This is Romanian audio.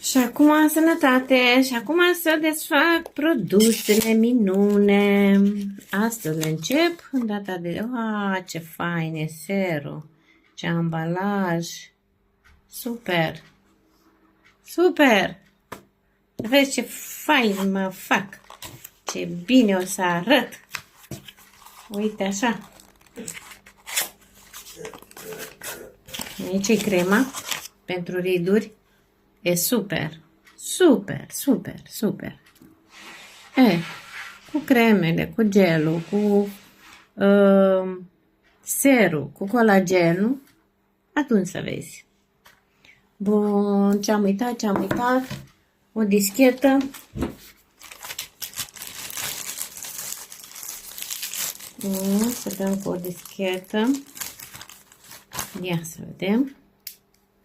Și acum sănătate, și acum să desfac produsele minune. Astăzi încep în data de... ce fain e serul, ce ambalaj. Super, super. Vezi ce fain mă fac, ce bine o să arăt. Uite așa. Aici e crema pentru riduri. E super, super, super, super. Cu cremele, cu gelul, cu serul, cu colagenul, atunci să vezi. Bun, ce-am uitat? O dischetă. Să dăm cu o dischetă. Ia să vedem.